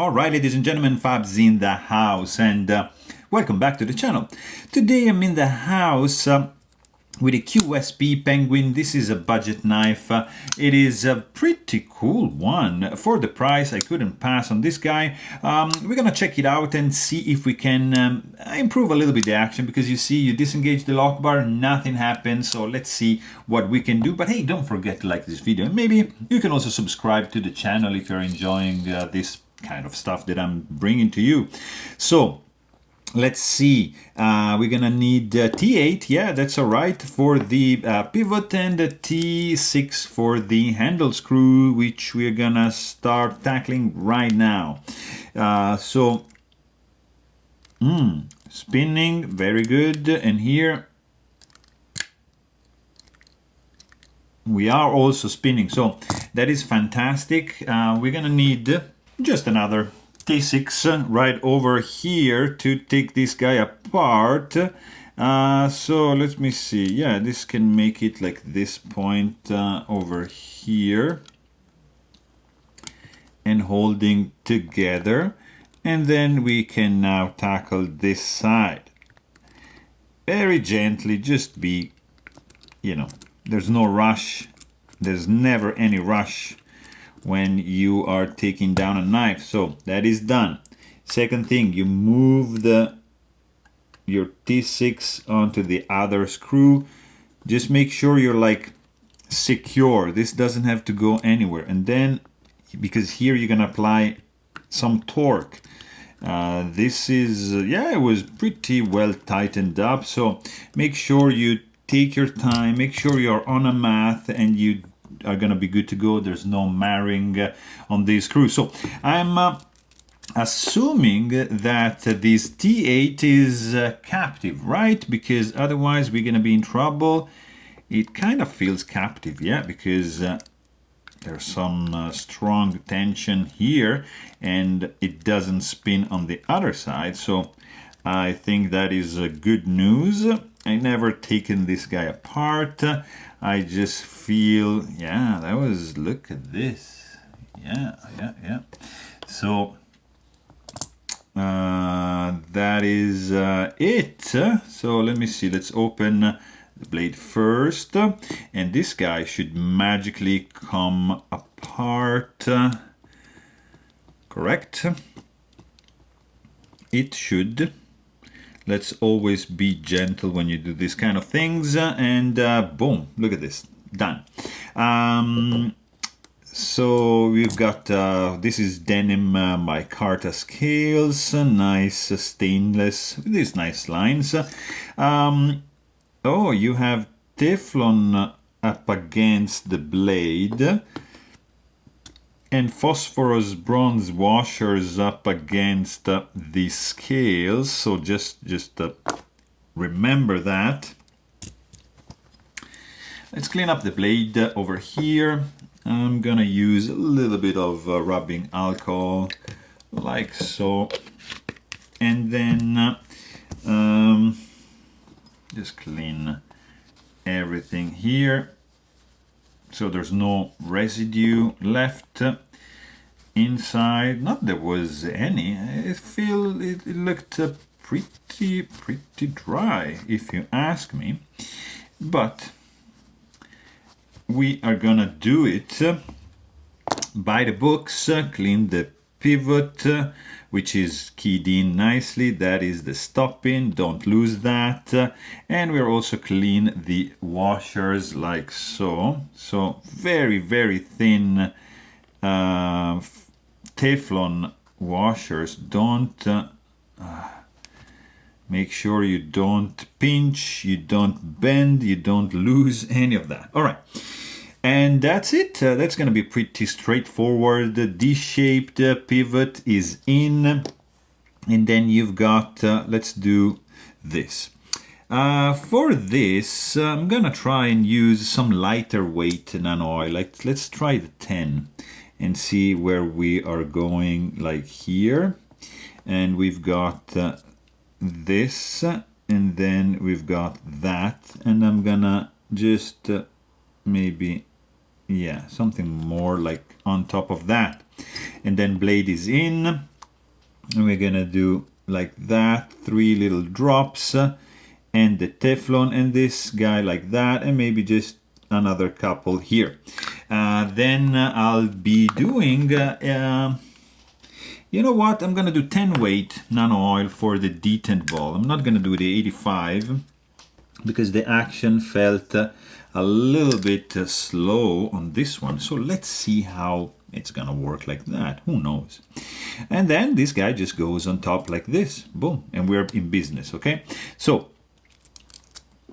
Alright, ladies and gentlemen, Fab's in the house, and welcome back to the channel. Today I'm in the house with a QSP Penguin. This is a budget knife. It is a pretty cool one. For the price, I couldn't pass on this guy. We're gonna check it out and see if we can improve a little bit the action, because you see, you disengage the lock bar, nothing happens. So let's see what we can do. But hey, don't forget to like this video. And maybe you can also subscribe to the channel if you're enjoying this kind of stuff that I'm bringing to you. So let's see, we're gonna need T8, yeah, that's all right, for the pivot, and the T6 for the handle screw, which we're gonna start tackling right now. Spinning, very good, and here we are also spinning, so that is fantastic. We're gonna need just another T6 right over here to take this guy apart. So let me see, yeah, this can make it like this point over here and holding together, and then we can now tackle this side very gently. Just be, you know, there's no rush, there's never any rush when you are taking down a knife. So that is done. Second thing, you move your T6 onto the other screw. Just make sure you're like secure. This doesn't have to go anywhere. And then, because here you're gonna apply some torque. This is, yeah, it was pretty well tightened up. So make sure you take your time, make sure you're on a mat, and you are gonna be good to go. There's no marring on these screws. So I'm assuming that this T8 is captive, right? Because otherwise we're gonna be in trouble. It kind of feels captive, yeah, because there's some strong tension here, and it doesn't spin on the other side. So I think that is good news. I never taken this guy apart. I just feel, yeah, that was, look at this. Yeah. So that is it. So let me see, let's open the blade first. And this guy should magically come apart. Correct? It should. Let's always be gentle when you do these kind of things, and boom, look at this, done. So we've got, this is denim micarta scales, nice stainless, with these nice lines. Oh, you have Teflon up against the blade, and phosphorus bronze washers up against the scales. So just remember that. Let's clean up the blade over here. I'm gonna use a little bit of rubbing alcohol, like so, and then just clean everything here, so there's no residue left inside. Not there was any. I feel it looked pretty dry, if you ask me. But we are gonna do it by the books. Clean the pivot, which is keyed in nicely. That is the stop in, don't lose that. And we're also clean the washers like so. So very thin Teflon washers. Don't make sure you don't pinch, you don't bend, you don't lose any of that. All right. And that's it. That's going to be pretty straightforward. The D-shaped pivot is in. And then you've got, let's do this. For this, I'm going to try and use some lighter weight nano oil. Like, let's try the 10 and see where we are going, like here. And we've got this, and then we've got that. And I'm going to just maybe, yeah, something more like on top of that. And then blade is in, and we're gonna do like that, 3 little drops, and the Teflon and this guy like that, and maybe just another couple here. Then I'll be doing, you know what, I'm gonna do 10 weight nano oil for the detent ball. I'm not gonna do the 85 because the action felt a little bit slow on this one. So let's see how it's gonna work like that. Who knows? And then this guy just goes on top like this. Boom. And we're in business, okay? So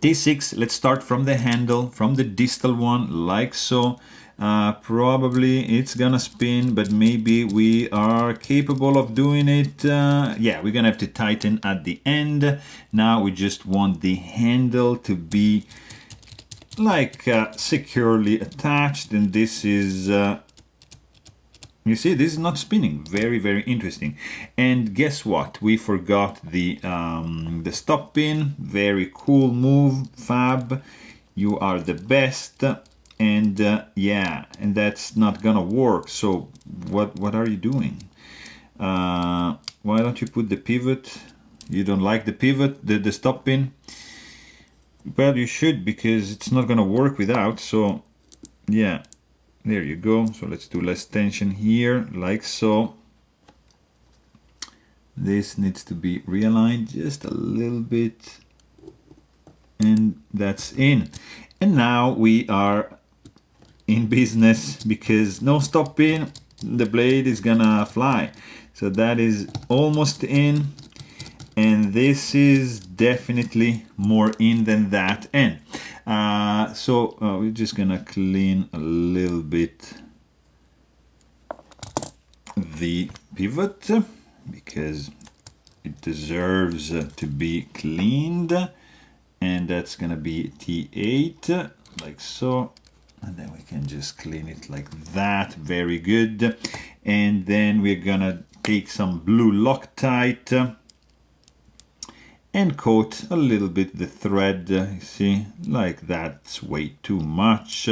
T6, let's start from the handle, from the distal one, like so. Probably it's gonna spin, but maybe we are capable of doing it. Yeah, we're gonna have to tighten at the end. Now we just want the handle to be like securely attached, and this is you see, this is not spinning. Very, very interesting. And guess what? We forgot the stop pin. Very cool move, Fab. You are the best. And yeah, and that's not gonna work. So what are you doing? Why don't you put the pivot? You don't like the pivot, the stop pin? Well, you should, because it's not gonna work without. So yeah. There you go. So let's do less tension here, like so. This needs to be realigned just a little bit. And that's in. And now we are in business, because no stop pin, the blade is gonna fly. So that is almost in. And this is definitely more in than that end. So we're just gonna clean a little bit the pivot, because it deserves to be cleaned, and that's gonna be T8 like so, and then we can just clean it like that. Very good. And then we're gonna take some blue Loctite and coat a little bit the thread, you see, like that's way too much,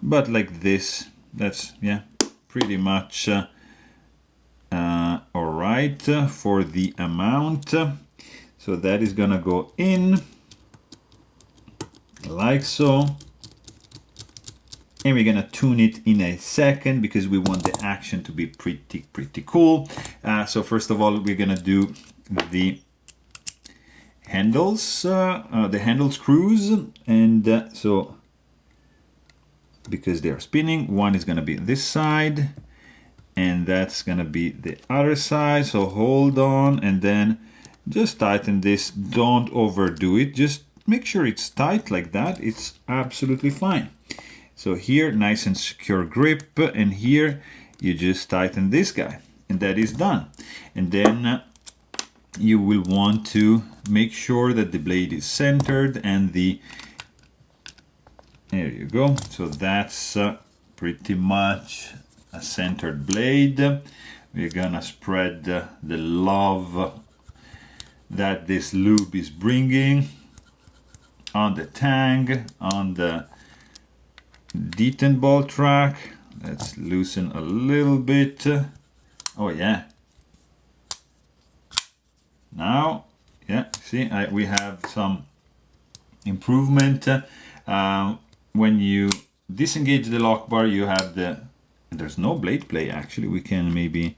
but like this, that's, yeah, pretty much all right for the amount. So that is gonna go in like so, and we're gonna tune it in a second, because we want the action to be pretty cool. So first of all, we're gonna do the handles, the handle screws, and so because they are spinning, one is going to be this side, and that's going to be the other side. So hold on, and then just tighten this. Don't overdo it, just make sure it's tight like that. It's absolutely fine. So here, nice and secure grip, and here you just tighten this guy, and that is done. And then you will want to make sure that the blade is centered, and there you go. So that's pretty much a centered blade. We're gonna spread the love that this lube is bringing on the tang, on the detent ball track. Let's loosen a little bit. Oh yeah. Now, yeah, see, we have some improvement. When you disengage the lock bar, you have there's no blade play actually. We can maybe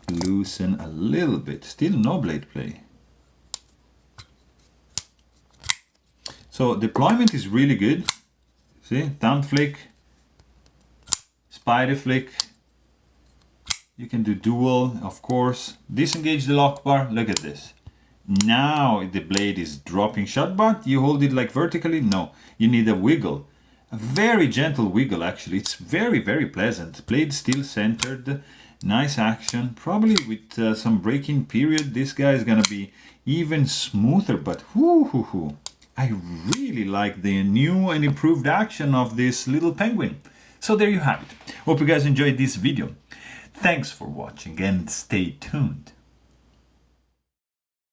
loosen a little bit. Still no blade play. So deployment is really good. See, thumb flick, spider flick. You can do dual, of course. Disengage the lock bar. Look at this. Now the blade is dropping shut, but you hold it like vertically. No, you need a wiggle. A very gentle wiggle, actually. It's very, very pleasant. Blade still centered. Nice action. Probably with some braking period, this guy is going to be even smoother, but whoo. I really like the new and improved action of this little penguin. So there you have it. Hope you guys enjoyed this video. Thanks for watching and stay tuned.